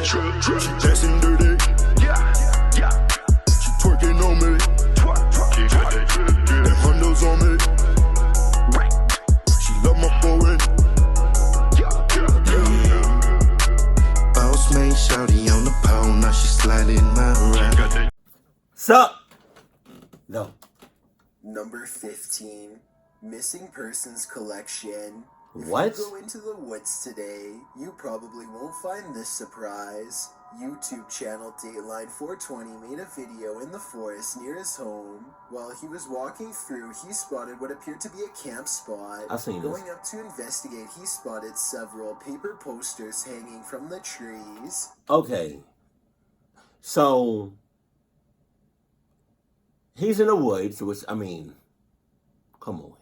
She dancing dirty. She twerking on me. Them hundos on me. She love my foreign. Boss made shawty on the pole. Now she sliding my ride. Sup? No. Number 15, Missing Persons Collection. What? If you go into the woods today, you probably won't find this surprise. YouTube channel Dateline 420 made a video in the forest near his home. While he was walking through, he spotted what appeared to be a camp spot. I've seen this. Going up to investigate, he spotted several paper posters hanging from the trees. Okay. So, he's in the woods, which, I mean, come on.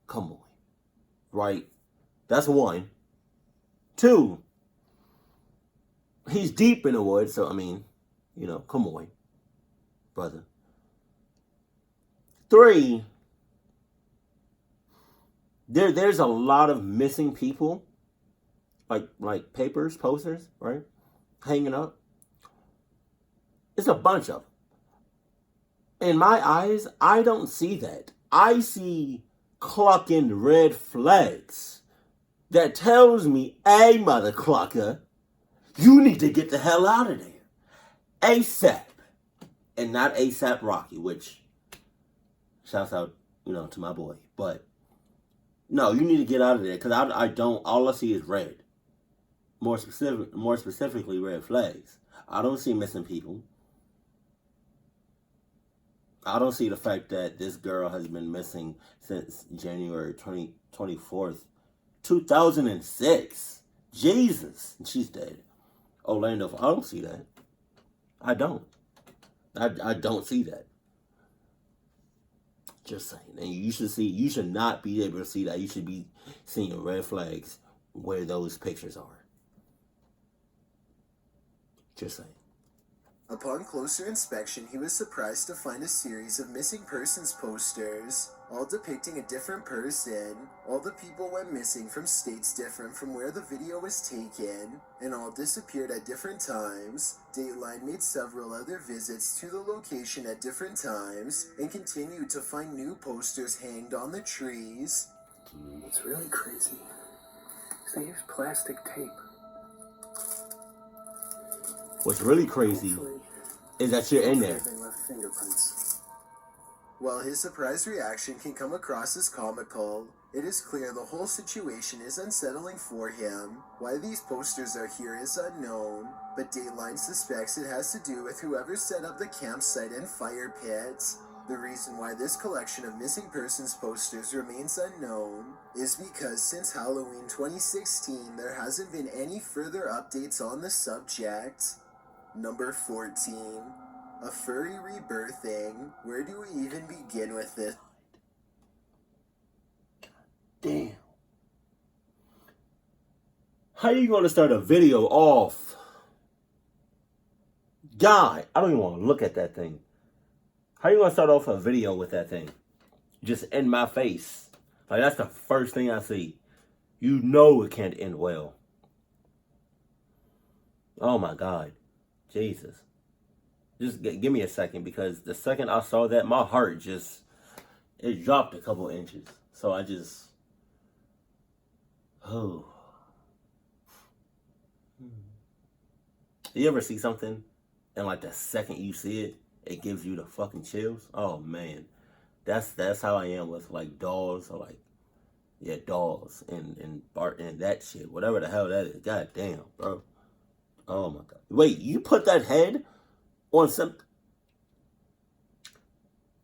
Come on. Right? That's one. Two, he's deep in the woods, so, I mean, you know, come on, brother. Three, there's a lot of missing people, like papers, posters, right? Hanging up. It's a bunch of them. In my eyes, I don't see that. I see clucking red flags that tells me, hey, mother clucker, you need to get the hell out of there. ASAP. And not ASAP Rocky, which shouts out, you know, to my boy. But, no, you need to get out of there. Because I don't, all I see is red. More specifically, red flags. I don't see missing people. I don't see the fact that this girl has been missing since January 24th, 2006. Jesus. And she's dead. Orlando, I don't see that. I don't. I don't see that. Just saying. And you should not be able to see that. You should be seeing red flags where those pictures are. Just saying. Upon closer inspection, he was surprised to find a series of missing persons posters, all depicting a different person. All the people went missing from states different from where the video was taken, and all disappeared at different times. Dateline made several other visits to the location at different times, and continued to find new posters hanged on the trees. It's really crazy. They use plastic tape. What's really crazy is that you're in there. They left fingerprints. While his surprised reaction can come across as comical, it is clear the whole situation is unsettling for him. Why these posters are here is unknown, but Dateline suspects it has to do with whoever set up the campsite and fire pits. The reason why this collection of missing persons posters remains unknown is because since Halloween 2016, there hasn't been any further updates on the subject. Number 14, a furry rebirthing. Where do we even begin with this? Damn. How you going to start a video off? God, I don't even want to look at that thing. How you going to start off a video with that thing? Just in my face. Like, that's the first thing I see. You know it can't end well. Oh, my God. Jesus. Just give me a second, because the second I saw that, my heart just, it dropped a couple inches. So I just, oh. You ever see something and like the second you see it, it gives you the fucking chills? Oh man. That's how I am with like dolls, or like, yeah, dolls and Bart and that shit. Whatever the hell that is. God damn, bro. Oh my God. Wait, you put that head on some...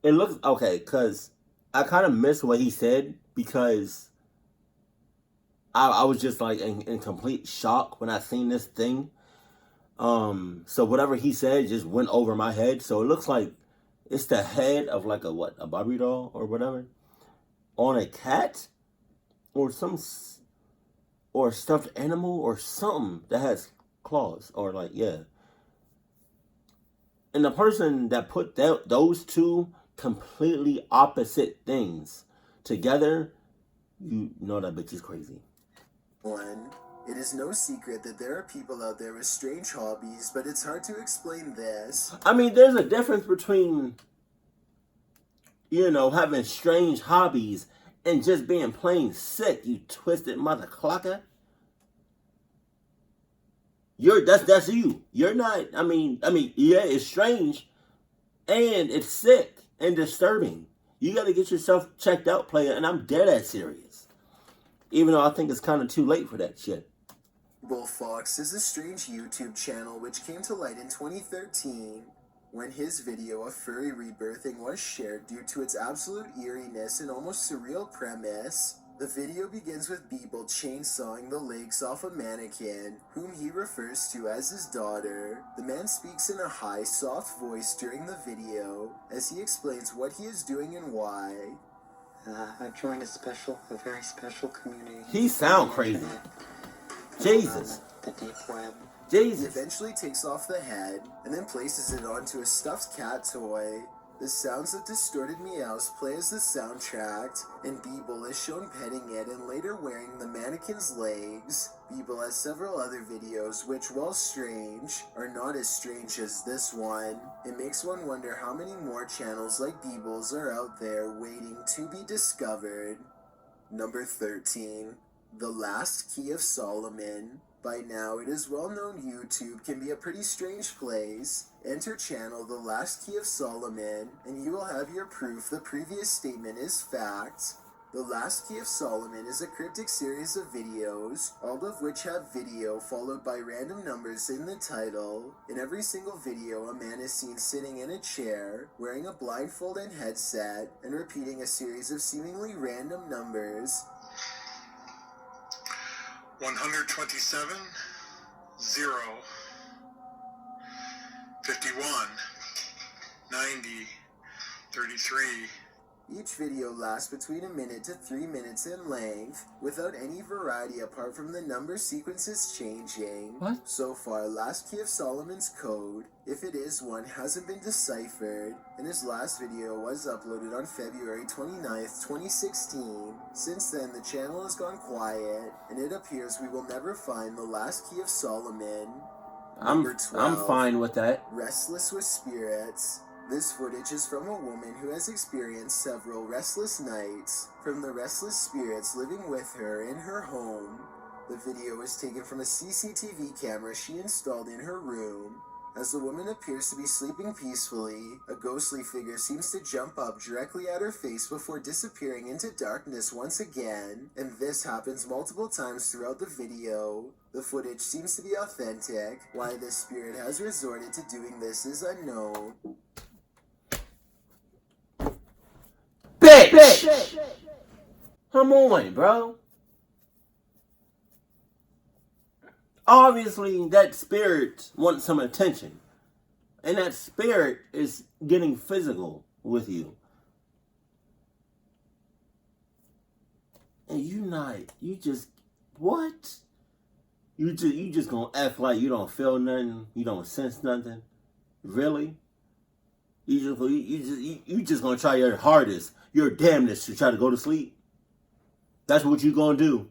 It looks... Okay, because I kind of missed what he said, because I was just like in complete shock when I seen this thing. So whatever he said just went over my head. So it looks like it's the head of like a Barbie doll or whatever on a cat or or a stuffed animal or something that has claws, or like, yeah. And the person that put those two completely opposite things together, you know that bitch is crazy. 1. It is no secret that there are people out there with strange hobbies, but it's hard to explain this. I mean, there's a difference between, having strange hobbies and just being plain sick, you twisted mother clucker. That's you. You're not, yeah, it's strange and it's sick and disturbing. You got to get yourself checked out, player, and I'm dead ass serious. Even though I think it's kind of too late for that shit. Bullfox is a strange YouTube channel which came to light in 2013 when his video of furry rebirthing was shared due to its absolute eeriness and almost surreal premise. The video begins with Beeble chainsawing the legs off a mannequin, whom he refers to as his daughter. The man speaks in a high, soft voice during the video, as he explains what he is doing and why. I've joined a very special community. He sound crazy. Jesus. The deep web. He Jesus. eventually takes off the head, and then places it onto a stuffed cat toy. The sounds of distorted meows play as the soundtrack, and Beeble is shown petting it and later wearing the mannequin's legs. Beeble has several other videos which, while strange, are not as strange as this one. It makes one wonder how many more channels like Beeble's are out there waiting to be discovered. Number 13. The Last Key of Solomon. By now, it is well known YouTube can be a pretty strange place. Enter channel The Last Key of Solomon, and you will have your proof the previous statement is fact. The Last Key of Solomon is a cryptic series of videos, all of which have video followed by random numbers in the title. In every single video, a man is seen sitting in a chair, wearing a blindfold and headset, and repeating a series of seemingly random numbers. 127, 0, 51, 90, 33. Each video lasts between a minute to 3 minutes in length, without any variety apart from the number sequences changing. What? So far, Last Key of Solomon's code, if it is one, hasn't been deciphered, and his last video was uploaded on February 29th, 2016. Since then, the channel has gone quiet, and it appears we will never find the Last Key of Solomon. Number 12, I'm fine with that. Restless with Spirits. This footage is from a woman who has experienced several restless nights from the restless spirits living with her in her home. The video is taken from a CCTV camera she installed in her room. As the woman appears to be sleeping peacefully, a ghostly figure seems to jump up directly at her face before disappearing into darkness once again, and this happens multiple times throughout the video. The footage seems to be authentic. Why this spirit has resorted to doing this is unknown. Bitch! Come on, bro. Obviously, that spirit wants some attention. And that spirit is getting physical with you. And what? You just gonna act like you don't feel nothing, you don't sense nothing? Really? You just gonna try your hardest, your damnedest to try to go to sleep? That's what you gonna do.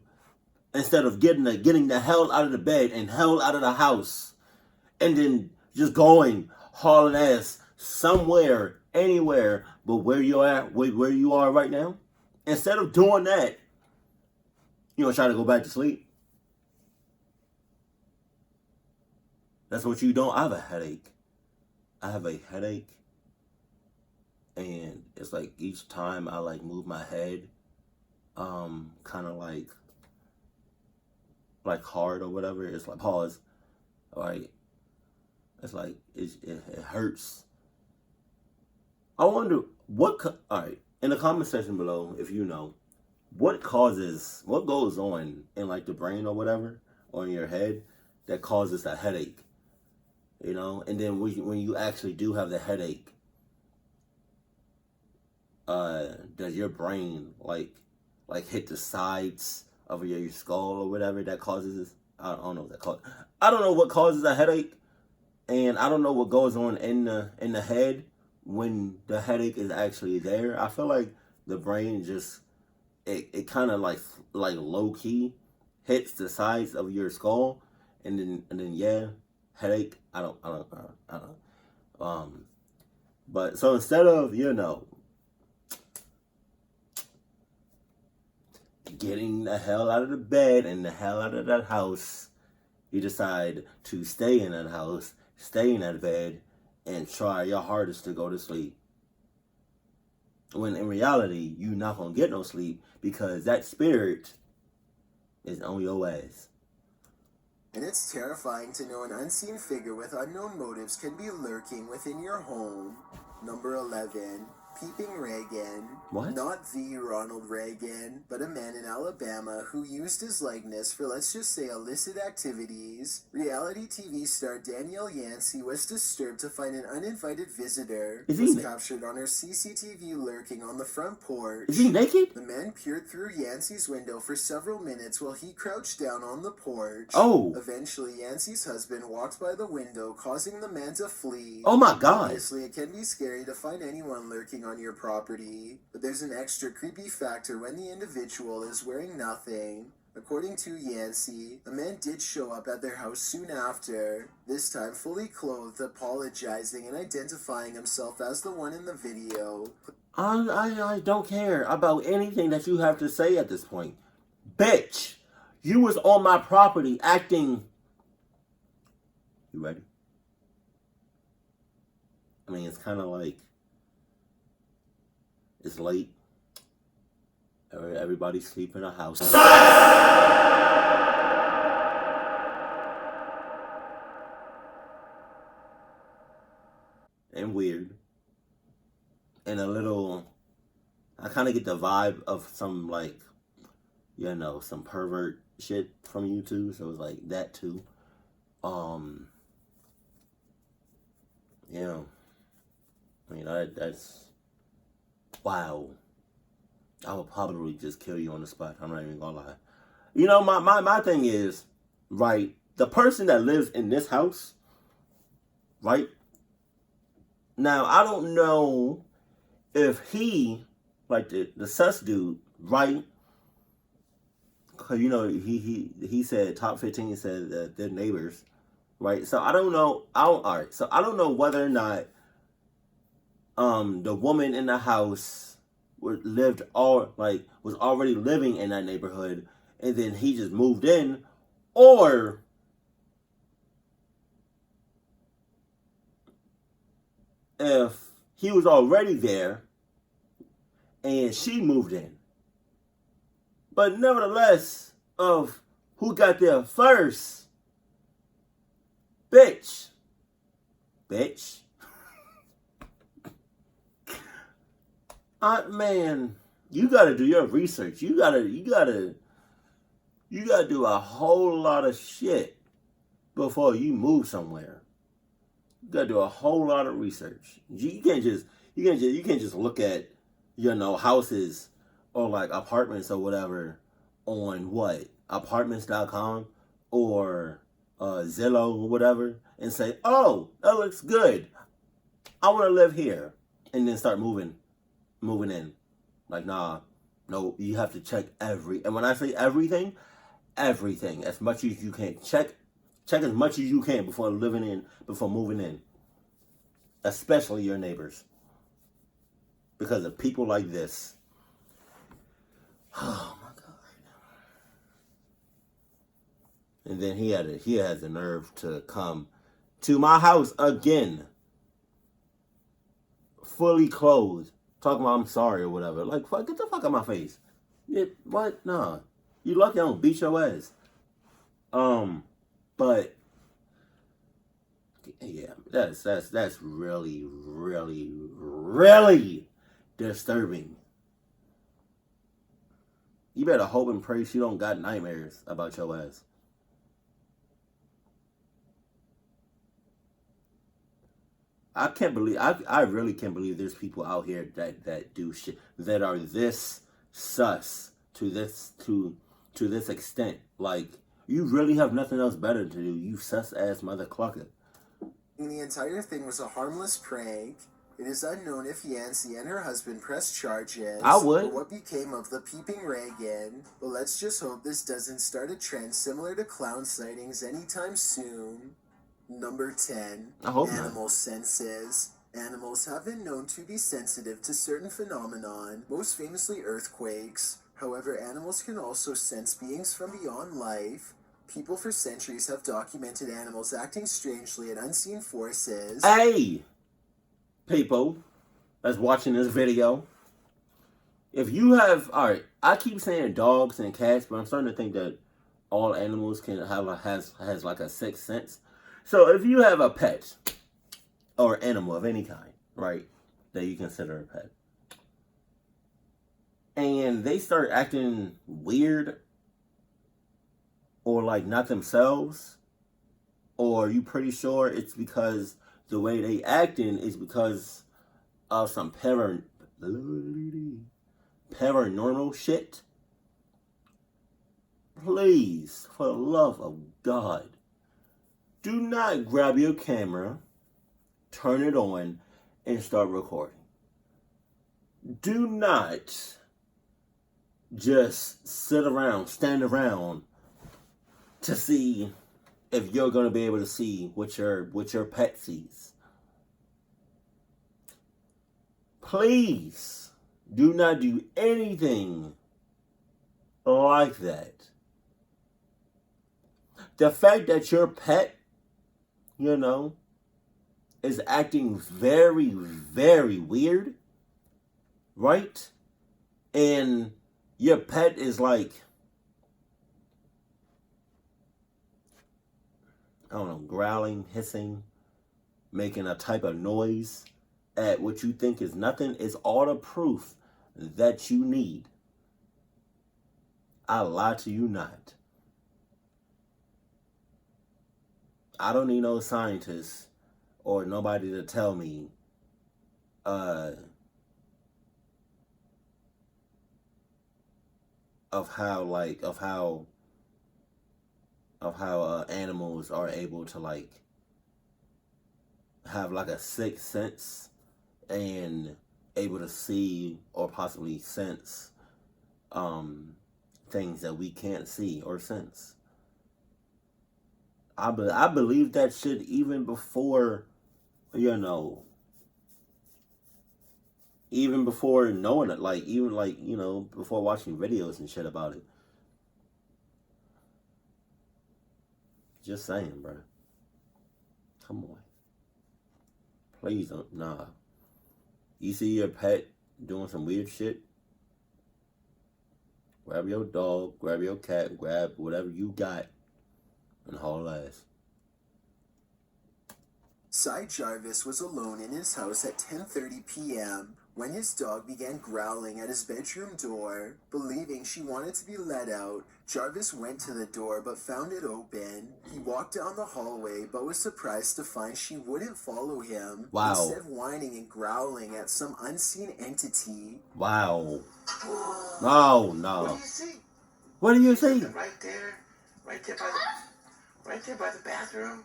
Instead of getting the hell out of the bed and hell out of the house. And then just going hauling ass somewhere, anywhere but where you're at, where you are right now. Instead of doing that, you gonna try to go back to sleep. That's what you don't. I have a headache. And it's like each time I like move my head, kind of like hard or whatever, it's like pause. Like it's like it hurts. I wonder all right, in the comment section below, if you know, what goes on in like the brain or whatever, or in your head that causes a headache, and then when you actually do have the headache, does your brain like hit the sides of your skull or whatever that causes this? I don't know what that causes. I don't know what causes a headache, and I don't know what goes on in the head when the headache is actually there. I feel like the brain just it kind of like low key hits the sides of your skull, and then yeah, headache. I don't. But so instead of getting the hell out of the bed and the hell out of that house, you decide to stay in that house, stay in that bed, and try your hardest to go to sleep. When in reality, you're not going to get no sleep because that spirit is on your ass. And it's terrifying to know an unseen figure with unknown motives can be lurking within your home. Number 11. Peeping Reagan. What? Not the Ronald Reagan, but a man in Alabama who used his likeness for, let's just say, illicit activities. Reality TV star Danielle Yancey was disturbed to find an uninvited visitor was captured on her CCTV lurking on the front porch. Is he naked? The man peered through Yancey's window for several minutes while he crouched down on the porch. Oh. Eventually, Yancey's husband walked by the window, causing the man to flee. Oh my God. Obviously, it can be scary to find anyone lurking on your property, but there's an extra creepy factor when the individual is wearing nothing. According to Yancey, a man did show up at their house soon after, this time fully clothed, apologizing and identifying himself as the one in the video. I don't care about anything that you have to say at this point. Bitch, you was on my property acting... You ready? I mean, it's kind of like... It's late. Everybody's sleeping in a house. And weird. And a little... I kind of get the vibe of some, like, some pervert shit from you too. So it's like that too. I mean, that's... Wow. I would probably just kill you on the spot. I'm not even gonna lie. My thing is, right, the person that lives in this house, right? Now, I don't know if he, like the sus dude, right? Because, he said top 15 said that they're neighbors, right? So I don't know. Alright, so I don't know whether or not the woman in the house was already living in that neighborhood, and then he just moved in, or if he was already there and she moved in. But nevertheless, of who got there first, bitch. Man, you gotta do your research. You gotta do a whole lot of shit before you move somewhere. You gotta do a whole lot of research. You can't just look at houses or like apartments or whatever on what apartments.com or Zillow or whatever and say, oh, that looks good. I want to live here, and then start moving in. Like, nah, no, you have to check and when I say everything, as much as you can. Check as much as you can before moving in. Especially your neighbors. Because of people like this. Oh my God. And then he has the nerve to come to my house again. Fully clothed. Talking about I'm sorry or whatever. Like, fuck, get the fuck out of my face. What? Nah. You lucky I don't beat your ass. But yeah, that's really, really, really disturbing. You better hope and pray she don't got nightmares about your ass. I really can't believe there's people out here that do shit that are this sus to this extent. Like, you really have nothing else better to do, you sus ass motherfucker. The entire thing was a harmless prank. It is unknown if Yancy and her husband pressed charges. I would. Or what became of the peeping Reagan. But let's just hope this doesn't start a trend similar to clown sightings anytime soon. Number 10. I hope not. Animal senses. Animals have been known to be sensitive to certain phenomenon, most famously earthquakes. However, animals can also sense beings from beyond life. People for centuries have documented animals acting strangely at unseen forces. Hey, people that's watching this video, if you have, alright, I keep saying dogs and cats, but I'm starting to think that all animals can have has like a sixth sense. So if you have a pet or animal of any kind, right, that you consider a pet, and they start acting weird or like not themselves, or you pretty sure it's because the way they acting is because of some paranormal shit, please, for the love of God, do not grab your camera, turn it on, and start recording. Do not just stand around to see if you're going to be able to see what your pet sees. Please do not do anything like that. The fact that your pet, is acting very, very weird, right? And your pet is like, I don't know, growling, hissing, making a type of noise at what you think is nothing, is all the proof that you need. I lie to you not. I don't need no scientists or nobody to tell me of how animals are able to like have like a sixth sense and able to see or possibly sense things that we can't see or sense. I believe that shit even before, even before knowing it, before watching videos and shit about it. Just saying, bro. Come on. Please don't, nah. You see your pet doing some weird shit? Grab your dog, grab your cat, grab whatever you got, and haul ass. Cy Jarvis was alone in his house at 10:30 p.m. when his dog began growling at his bedroom door. Believing she wanted to be let out, Jarvis went to the door but found it open. He walked down the hallway but was surprised to find she wouldn't follow him. Wow. Instead whining and growling at some unseen entity. Wow. Oh, no. What do you see? What do you see? Right there by the bathroom.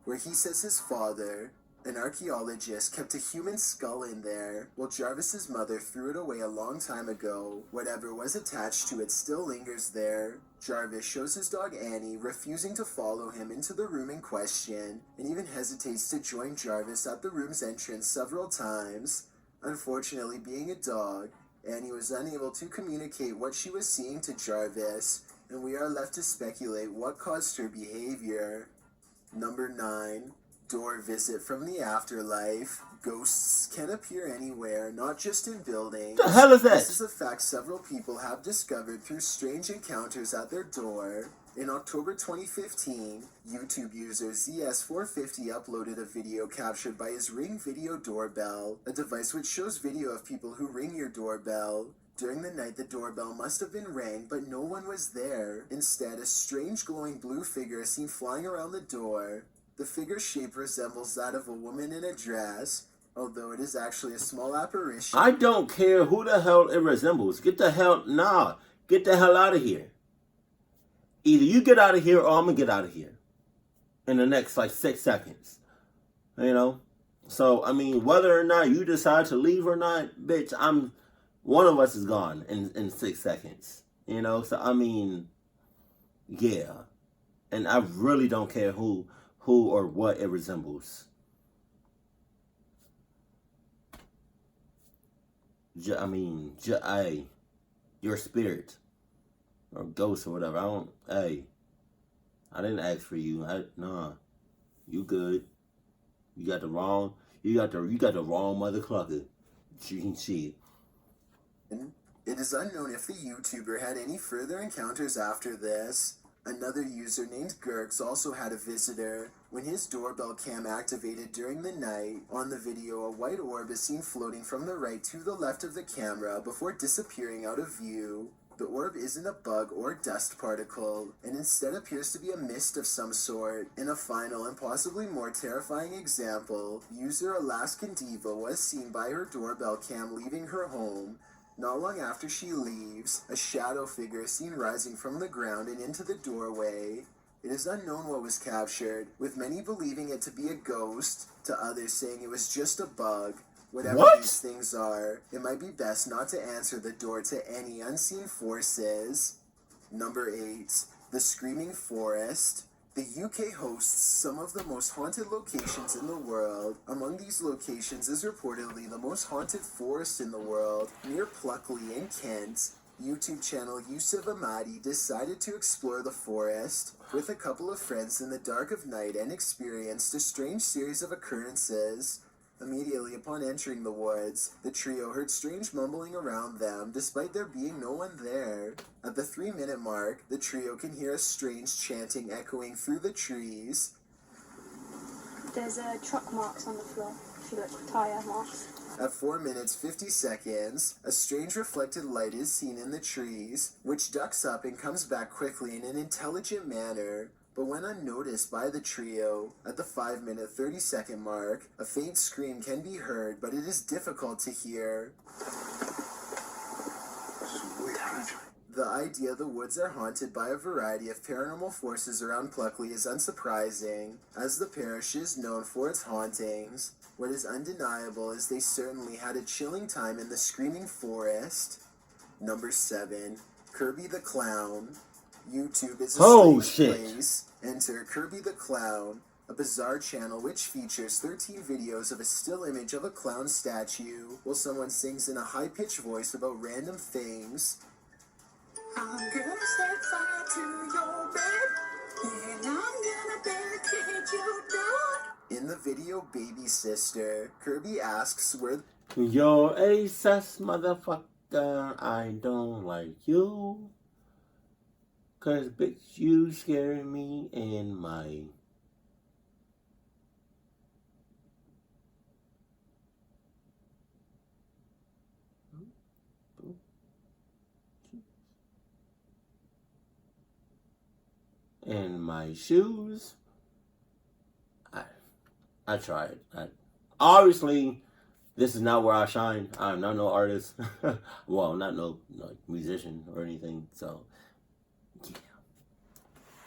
Where he says his father, an archaeologist, kept a human skull in there, while Jarvis's mother threw it away a long time ago. Whatever was attached to it still lingers there. Jarvis shows his dog Annie, refusing to follow him into the room in question, and even hesitates to join Jarvis at the room's entrance several times. Unfortunately, being a dog, Annie was unable to communicate what she was seeing to Jarvis, and we are left to speculate what caused her behavior. Number 9. Door visit from the afterlife. Ghosts can appear anywhere, not just in buildings. The hell is that? This is a fact several people have discovered through strange encounters at their door. In October 2015, YouTube user ZS450 uploaded a video captured by his Ring Video Doorbell, a device which shows video of people who ring your doorbell. During the night, the doorbell must have been rang, but no one was there. Instead, a strange glowing blue figure is seen flying around the door. The figure's shape resembles that of a woman in a dress, although it is actually a small apparition. I don't care who the hell it resembles. Get the hell out of here. Either you get out of here or I'm gonna get out of here in the next 6 seconds. So I mean, whether or not you decide to leave or not, bitch, one of us is gone in 6 seconds. You know, so I mean, yeah, and I really don't care who or what it resembles. Your spirit or ghost or whatever. I didn't ask for you. Nah, you good. You got the wrong mother clucker. Shit. It is unknown if the YouTuber had any further encounters after this. Another user named Gurks also had a visitor. When his doorbell cam activated during the night, on the video a white orb is seen floating from the right to the left of the camera before disappearing out of view. The orb isn't a bug or dust particle, and instead appears to be a mist of some sort. In a final and possibly more terrifying example, user Alaskan Diva was seen by her doorbell cam leaving her home. Not long after she leaves, a shadow figure is seen rising from the ground and into the doorway. It is unknown what was captured, with many believing it to be a ghost, to others saying it was just a bug. Whatever these things are, it might be best not to answer the door to any unseen forces. Number 8. The Screaming Forest. The UK hosts some of the most haunted locations in the world. Among these locations is reportedly the most haunted forest in the world, near Pluckley in Kent. YouTube channel Yusuf Ahmadi decided to explore the forest with a couple of friends in the dark of night and experienced a strange series of occurrences. Immediately upon entering the woods, the trio heard strange mumbling around them, despite there being no one there. At the 3-minute mark, the trio can hear a strange chanting echoing through the trees. There's truck marks on the floor, if you look, tire marks. At 4 minutes 50 seconds, a strange reflected light is seen in the trees, which ducks up and comes back quickly in an intelligent manner. But when unnoticed by the trio, at the 5-minute 30-second mark, a faint scream can be heard, but it is difficult to hear. The idea the woods are haunted by a variety of paranormal forces around Pluckley is unsurprising, as the parish is known for its hauntings. What is undeniable is they certainly had a chilling time in the Screaming Forest. Number 7. Kirby the Clown. YouTube is a strange place. Enter Kirby the Clown, a bizarre channel which features 13 videos of a still image of a clown statue, while someone sings in a high-pitched voice about random things. I'm gonna set fire to your bed, and I'm gonna barricade your door. In the video Baby Sister, Kirby asks where... You're a sus motherfucker, I don't like you. 'Cause bitch, you scare me and my... and my shoes. I tried. Obviously, this is not where I shine. I'm not no artist. Well, not no musician or anything, so...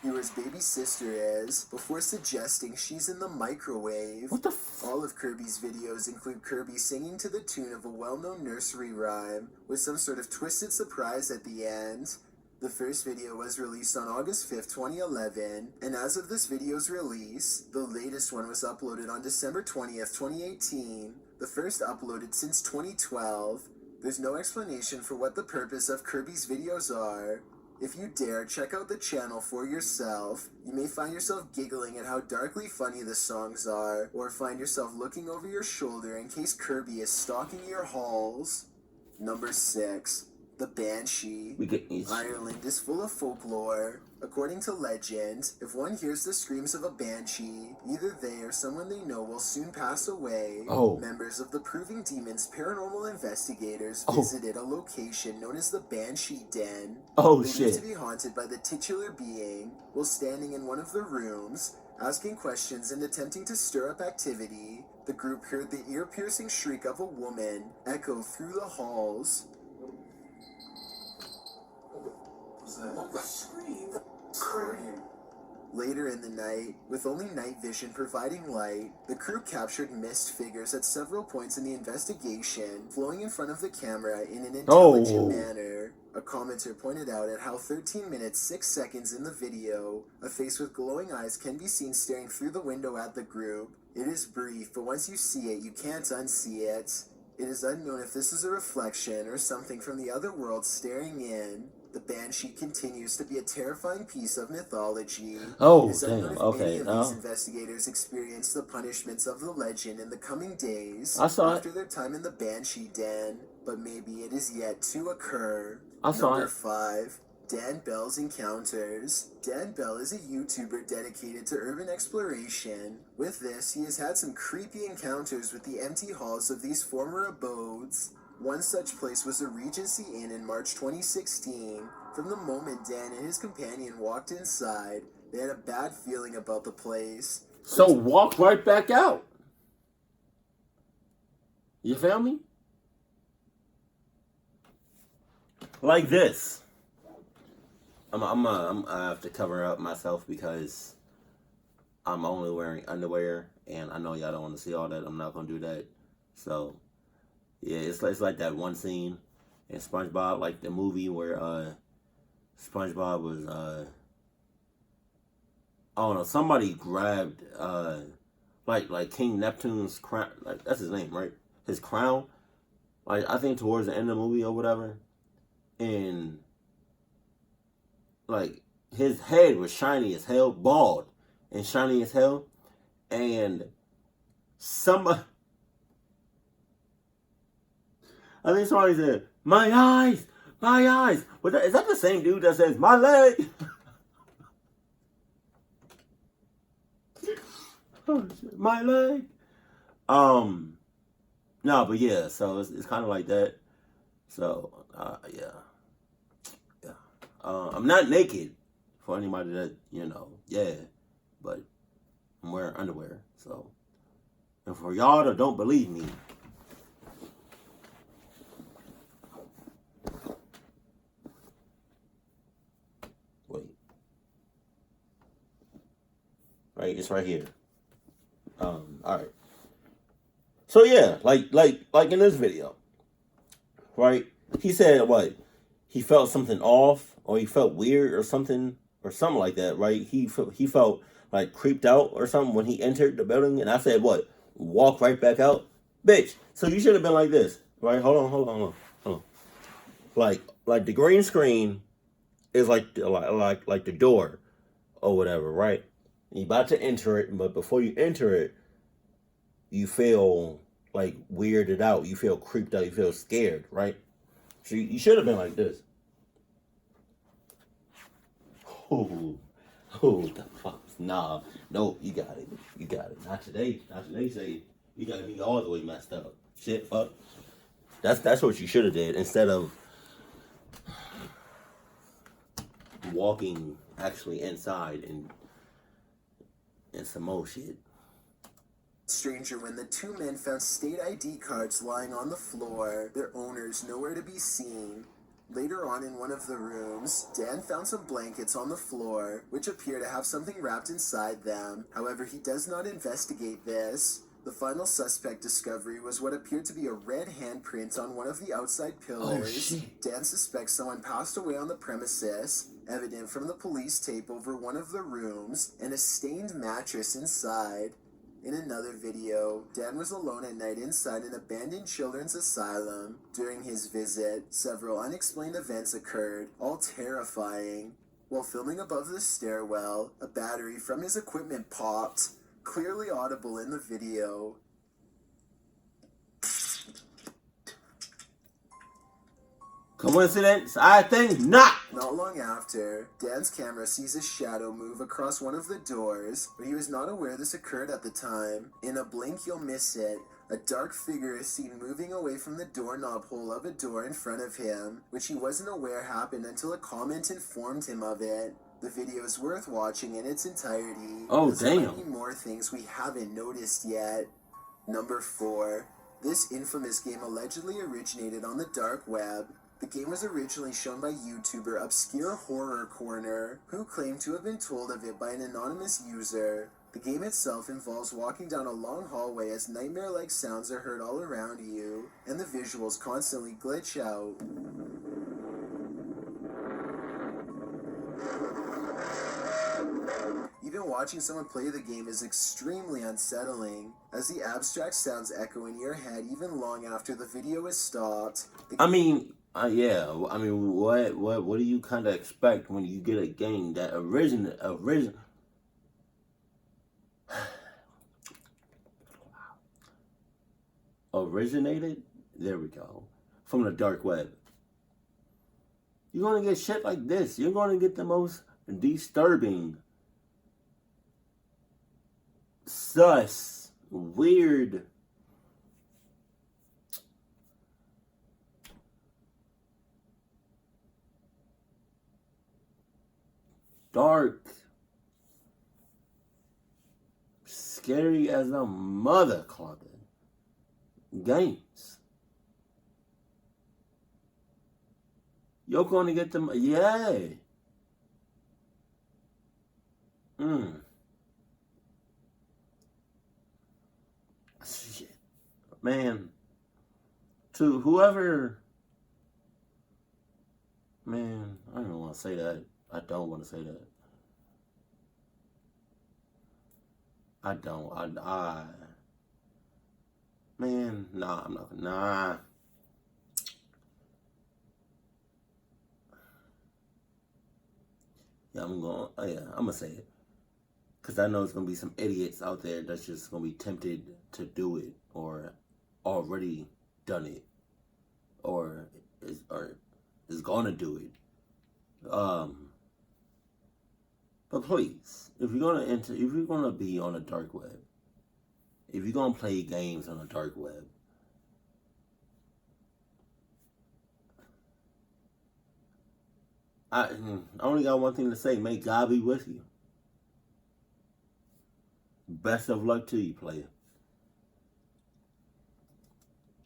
Viewers' baby sister is, before suggesting she's in the microwave. What the All of Kirby's videos include Kirby singing to the tune of a well-known nursery rhyme, with some sort of twisted surprise at the end. The first video was released on August 5th, 2011, and as of this video's release, the latest one was uploaded on December 20th, 2018, the first uploaded since 2012. There's no explanation for what the purpose of Kirby's videos are. If you dare, check out the channel for yourself. You may find yourself giggling at how darkly funny the songs are, or find yourself looking over your shoulder in case Kirby is stalking your halls. Number 6. The Banshee. Ireland is full of folklore. According to legend, if one hears the screams of a banshee, either they or someone they know will soon pass away. Members of the Proving Demons paranormal investigators visited a location known as the Banshee Den. Believed to be haunted by the titular being. While standing in one of the rooms, asking questions and attempting to stir up activity, the group heard the ear-piercing shriek of a woman echo through the halls. What was that? What was scream? Later in the night, with only night vision providing light, the crew captured mist figures at several points in the investigation, flowing in front of the camera in an intelligent manner. A commenter pointed out at how 13 minutes 6 seconds in the video, a face with glowing eyes can be seen staring through the window at the group. It is brief, but once you see it, you can't unsee it. It is unknown if this is a reflection or something from the other world staring in. The banshee continues to be a terrifying piece of mythology. Oh, it is unknown damn. if Okay. any of these investigators experience the punishments of the legend in the coming days I saw after their time in the banshee den, but maybe it is yet to occur. I saw Number it. 5. Dan Bell's Encounters. Dan Bell is a YouTuber dedicated to urban exploration. With this, he has had some creepy encounters with the empty halls of these former abodes. One such place was a Regency Inn in March 2016. From the moment Dan and his companion walked inside, they had a bad feeling about the place. So walk right back out. You feel me? Like this. I have to cover up myself because I'm only wearing underwear, and I know y'all don't want to see all that. I'm not gonna do that. So yeah, it's like that one scene in SpongeBob, like the movie where SpongeBob was I don't know, somebody grabbed like King Neptune's crown, like that's his name, right? His crown. Like I think towards the end of the movie or whatever. And like his head was shiny as hell, bald and shiny as hell, and somebody, I think somebody said, my eyes. But is that the same dude that says my leg? My leg. No, but yeah, so it's kind of like that. So yeah. I'm not naked for anybody that, but I'm wearing underwear. So, and for y'all that don't believe me, wait, right, it's right here. All right. So yeah, like in this video, right? He said what? He felt something off, or he felt weird, or something like that, right? He felt like creeped out or something when he entered the building, and I said, "What? Walk right back out, bitch." So you should have been like this, right? Hold on. Like the green screen is like the door or whatever, right? You're about to enter it, but before you enter it, you feel like weirded out. You feel creeped out. You feel scared, right? So you should have been like this. Oh, the fuck? Nah, no, you got it. Not today. Say you got me all the way messed up. Shit, fuck. That's what you should have did instead of walking actually inside and some more shit. Stranger when the two men found state ID cards lying on the floor, their owners nowhere to be seen. Later on in one of the rooms, Dan found some blankets on the floor, which appear to have something wrapped inside them. However, he does not investigate this. The final suspect discovery was what appeared to be a red handprint on one of the outside pillars. Oh, shit. Dan suspects someone passed away on the premises, evident from the police tape over one of the rooms, and a stained mattress inside. In another video, Dan was alone at night inside an abandoned children's asylum. During his visit, several unexplained events occurred, all terrifying. While filming above the stairwell, a battery from his equipment popped, clearly audible in the video. Coincidence? I think not. Not long after, Dan's camera sees a shadow move across one of the doors, but he was not aware this occurred at the time. In a blink, you'll miss it. A dark figure is seen moving away from the doorknob hole of a door in front of him, which he wasn't aware happened until a comment informed him of it. The video is worth watching in its entirety. Oh, There might damn. be more things we haven't noticed yet. Number 4. This infamous game allegedly originated on the dark web. The game was originally shown by YouTuber Obscure Horror Corner, who claimed to have been told of it by an anonymous user. The game itself involves walking down a long hallway as nightmare-like sounds are heard all around you, and the visuals constantly glitch out. Even watching someone play the game is extremely unsettling, as the abstract sounds echo in your head even long after the video is stopped. I mean, yeah. I mean, what do you kind of expect when you get a game that originated? There we go. From the dark web. You're gonna get shit like this. You're gonna get the most disturbing, sus, weird, dark, scary as a mother clubbing games. You're gonna get them, yay. Shit. Man, to whoever, man, I don't want to say that. I don't want to say that. Man, nah, I'm not, nah. Yeah, I'm gonna say it. Because I know there's going to be some idiots out there that's just going to be tempted to do it, or already done it, or is going to do it. But please, if you're going to be on the dark web, if you're going to play games on the dark web, I only got one thing to say. May God be with you. Best of luck to you, player.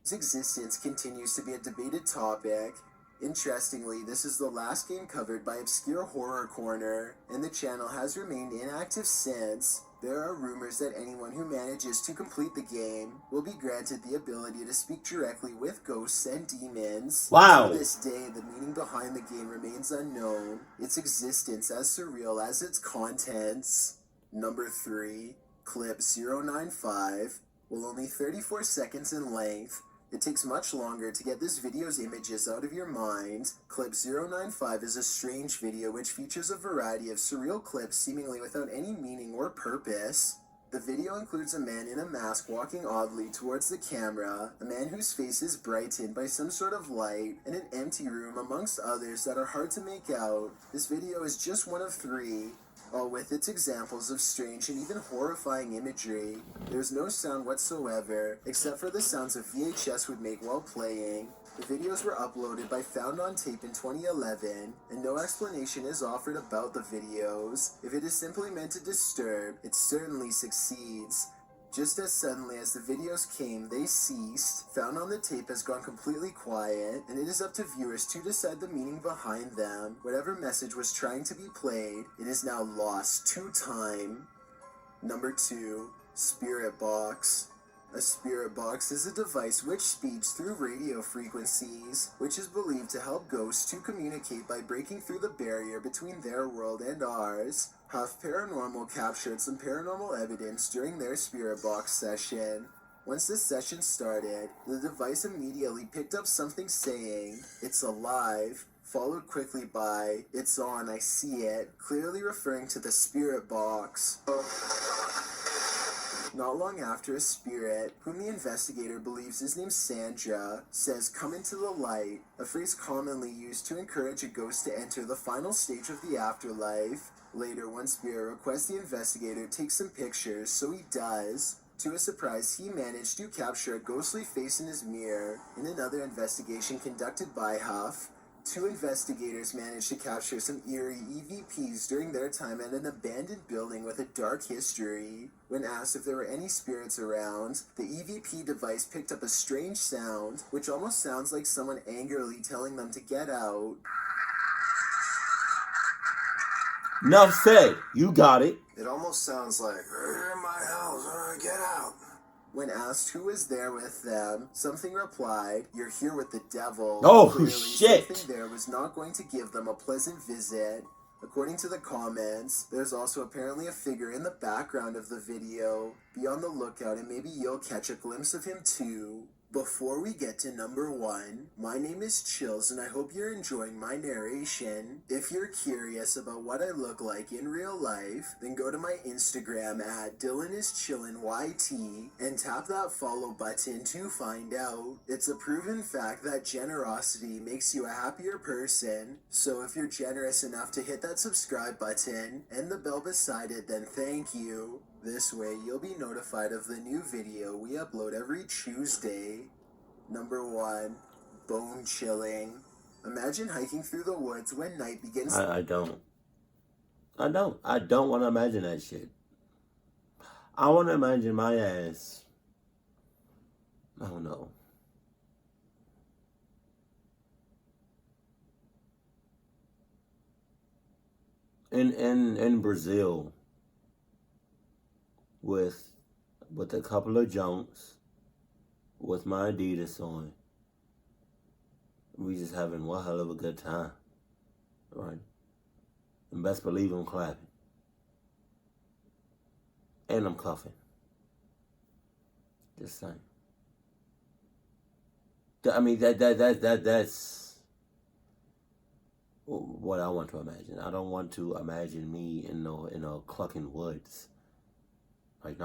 Its existence continues to be a debated topic. Interestingly, this is the last game covered by Obscure Horror Corner, and the channel has remained inactive since. There are rumors that anyone who manages to complete the game will be granted the ability to speak directly with ghosts and demons. Wow. To this day, the meaning behind the game remains unknown, its existence as surreal as its contents. Number 3, Clip 095, while only 34 seconds in length. It takes much longer to get this video's images out of your mind. Clip 095 is a strange video which features a variety of surreal clips seemingly without any meaning or purpose. The video includes a man in a mask walking oddly towards the camera, a man whose face is brightened by some sort of light, and an empty room amongst others that are hard to make out. This video is just one of 3. All with its examples of strange and even horrifying imagery. There's no sound whatsoever, except for the sounds a VHS would make while playing. The videos were uploaded by Found on Tape in 2011, and no explanation is offered about the videos. If it is simply meant to disturb, it certainly succeeds. Just as suddenly as the videos came, they ceased. Found on the Tape has gone completely quiet, and it is up to viewers to decide the meaning behind them. Whatever message was trying to be played, it is now lost to time. Number 2, Spirit Box. A spirit box is a device which speaks through radio frequencies, which is believed to help ghosts to communicate by breaking through the barrier between their world and ours. Huff Paranormal captured some paranormal evidence during their spirit box session. Once the session started, the device immediately picked up something saying, "It's alive," followed quickly by, "It's on, I see it," clearly referring to the spirit box. Not long after, a spirit, whom the investigator believes is named Sandra, says, "Come into the light," a phrase commonly used to encourage a ghost to enter the final stage of the afterlife. Later, one spirit requests the investigator take some pictures, so he does. To his surprise, he managed to capture a ghostly face in his mirror. In another investigation conducted by Huff, 2 investigators managed to capture some eerie EVPs during their time at an abandoned building with a dark history. When asked if there were any spirits around, the EVP device picked up a strange sound, which almost sounds like someone angrily telling them to get out. Enough said. You got it. It almost sounds like, "You're in my house, get out." When asked who was there with them, something replied, "You're here with the devil." Oh, Clearly, shit. something there was not going to give them a pleasant visit. According to the comments, there's also apparently a figure in the background of the video. Be on the lookout and maybe you'll catch a glimpse of him too. Before we get to number 1, my name is Chills and I hope you're enjoying my narration. If you're curious about what I look like in real life, then go to my Instagram at DylanIsChillinYT and tap that follow button to find out. It's a proven fact that generosity makes you a happier person, so if you're generous enough to hit that subscribe button and the bell beside it, then thank you. This way, you'll be notified of the new video we upload every Tuesday. Number 1, bone chilling. Imagine hiking through the woods when night begins. I don't want to imagine that shit. I want to imagine my ass. I don't know. In Brazil. With a couple of junks, with my Adidas on. We just having one hell of a good time, right? And best believe I'm clapping. And I'm coughing. Just saying. I mean, that's what I want to imagine. I don't want to imagine me in a clucking woods. Like,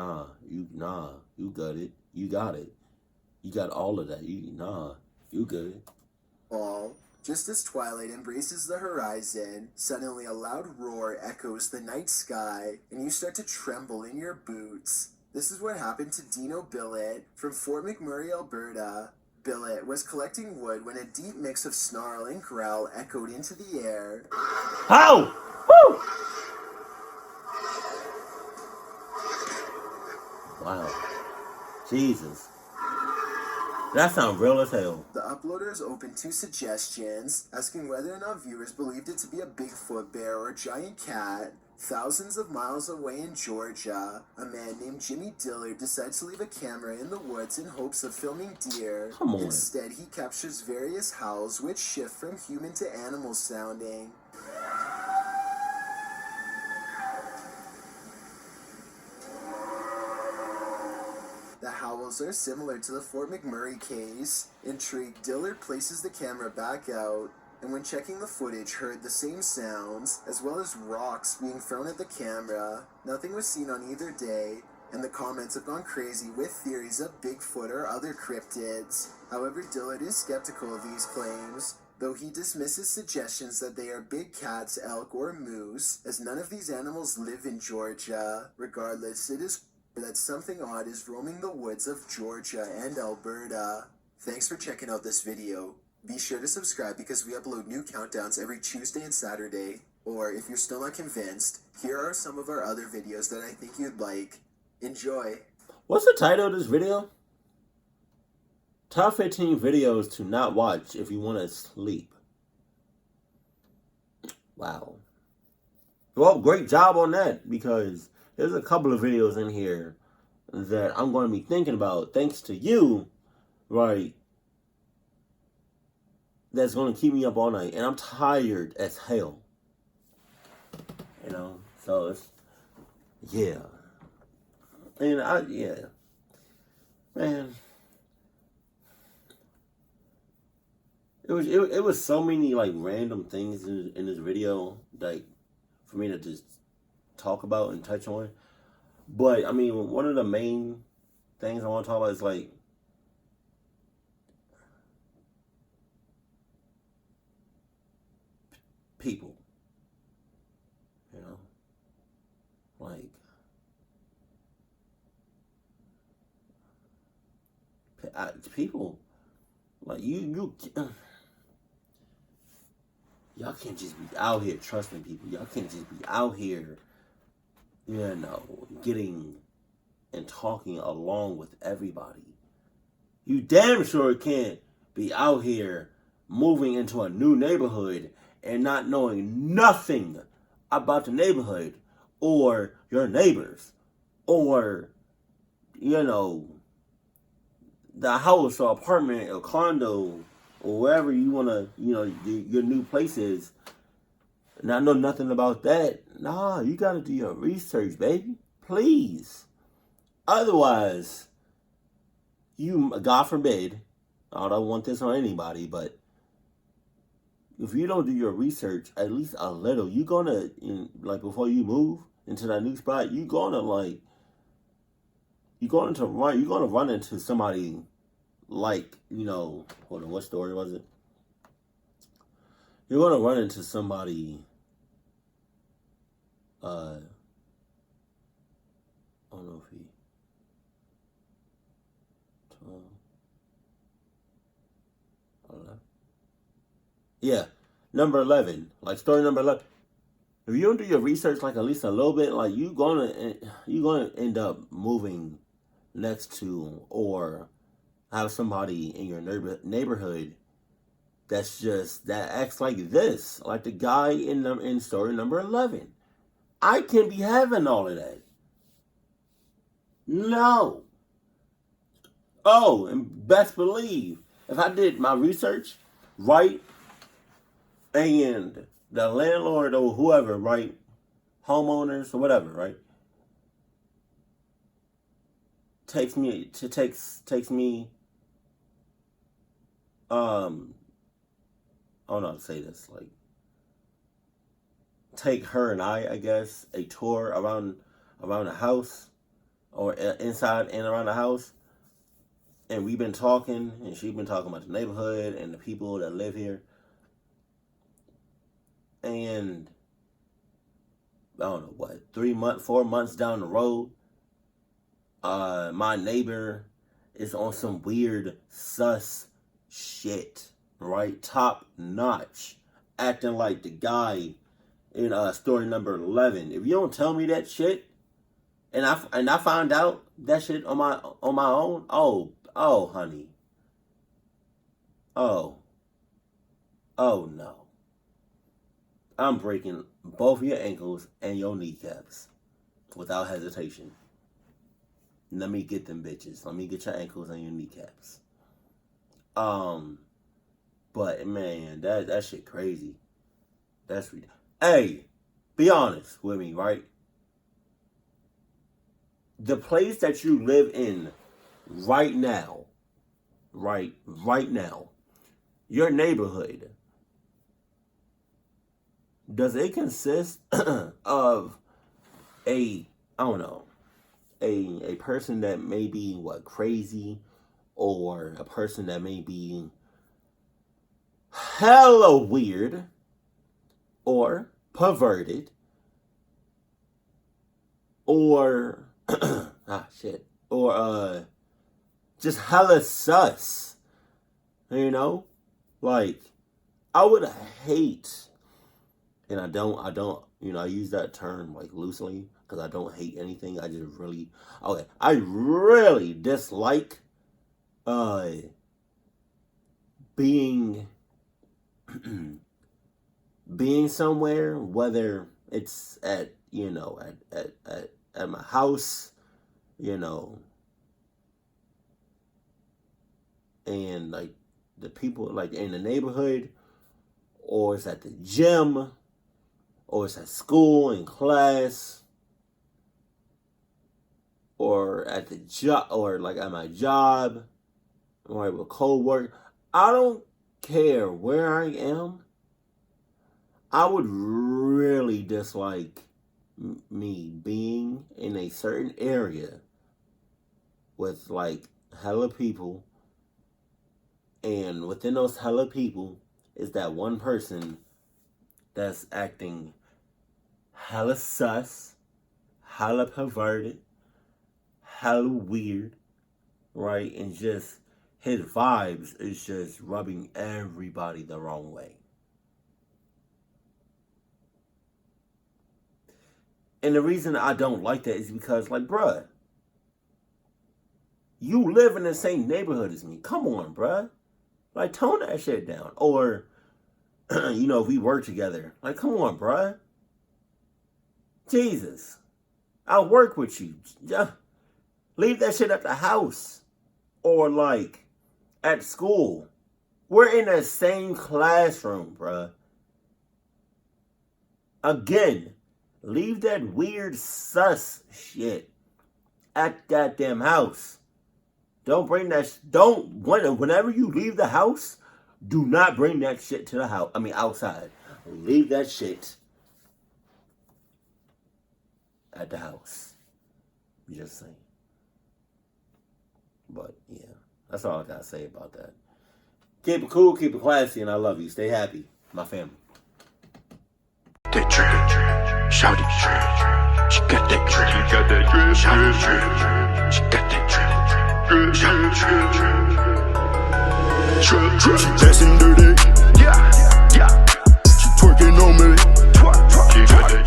you got it. You got it. You got all of that. You good. Just as twilight embraces the horizon, suddenly a loud roar echoes the night sky, and you start to tremble in your boots. This is what happened to Dino Billet from Fort McMurray, Alberta. Billet was collecting wood when a deep mix of snarl and growl echoed into the air. Ow! Woo! Wow. Jesus. That sounds real as hell. The uploaders opened 2 suggestions, asking whether or not viewers believed it to be a Bigfoot bear or giant cat. Thousands of miles away in Georgia, a man named Jimmy Dillard decides to leave a camera in the woods in hopes of filming deer. Come on. Instead, he captures various howls which shift from human to animal sounding. The howls are similar to the Fort McMurray case. Intrigued, Dillard places the camera back out, and when checking the footage heard the same sounds, as well as rocks being thrown at the camera. Nothing was seen on either day, and the comments have gone crazy with theories of Bigfoot or other cryptids. However, Dillard is skeptical of these claims, though he dismisses suggestions that they are big cats, elk, or moose, as none of these animals live in Georgia. Regardless, it is that something odd is roaming the woods of Georgia and Alberta. Thanks for checking out this video. Be sure to subscribe because we upload new countdowns every Tuesday and Saturday. Or if you're still not convinced, here are some of our other videos that I think you'd like. Enjoy! What's the title of this video? Top 15 videos to not watch if you want to sleep. Wow. Well, great job on that, because there's a couple of videos in here that I'm going to be thinking about, thanks to you, right? That's going to keep me up all night. And I'm tired as hell. You know? So, it's, yeah. And man. It was so many, like, random things in this video, like, for me to just talk about and touch on. But I mean, one of the main things I want to talk about is like people, you know, like people, like you Y'all can't just be out here trusting people. Y'all can't just be out here, getting and talking along with everybody. You damn sure can't be out here moving into a new neighborhood and not knowing nothing about the neighborhood or your neighbors or, the house or apartment or condo or wherever you want to, your new place is. And I know nothing about that. Nah, you got to do your research, baby. Please. Otherwise, God forbid, I don't want this on anybody, but if you don't do your research at least a little, you're going to, before you move into that new spot, you're going to run into somebody hold on, what story was it? You're going to run into somebody, I don't know if he, 12, 11. Yeah, number 11, story number 11. If you don't do your research at least a little bit, you're gonna end up moving next to or have somebody in your neighborhood that acts like this, like the guy in story number 11. I can't be having all of that. No. Oh, and best believe, if I did my research right, and the landlord or whoever, right, homeowners or whatever, right, takes me, I don't know how to say this, take her and I guess, a tour around the house, or inside and around the house, and we've been talking, and she's been talking about the neighborhood and the people that live here, and I don't know 4 months down the road, my neighbor is on some weird sus shit, right? Top notch, acting like the guy in story number 11. If you don't tell me that shit, and I found out that shit on my own, oh honey, oh no, I'm breaking both your ankles and your kneecaps without hesitation. Let me get them bitches. Let me get your ankles and your kneecaps. But man, that shit crazy. That's ridiculous. Hey, be honest with me, right? The place that you live in right now, right now, your neighborhood, does it consist of a person that may be crazy, or a person that may be hella weird or perverted or or just hella sus, I would hate, and I don't I use that term loosely because I don't hate anything. I really dislike being somewhere, whether it's at my house, and the people in the neighborhood, or it's at the gym, or it's at school in class, or at the job, or at my job, or with co-work. I don't care where I am. I would really dislike me being in a certain area with hella people, and within those hella people is that one person that's acting hella sus, hella perverted, hella weird, right? And just his vibes is just rubbing everybody the wrong way. And the reason I don't like that is because, like, bruh, you live in the same neighborhood as me. Come on, bruh. Like, tone that shit down. Or, you know, if we work together. Like, come on, bruh. Jesus. I'll work with you. Leave that shit at the house. Or, like, at school. We're in the same classroom, bruh. Again, leave that weird sus shit at that damn house. Don't bring that. Whenever you leave the house, do not bring that shit to the house. I mean, outside. Leave that shit at the house. Just saying. But yeah, that's all I gotta say about that. Keep it cool, keep it classy, and I love you. Stay happy, my family. That drip, shout it drip. She got that drip. She got that drip. Shout it drip. She got that drip. Shout it drip. Drip, drip. She dancing dirty. Yeah, yeah. She twerking on me. Twerk, twerk. She got that drip.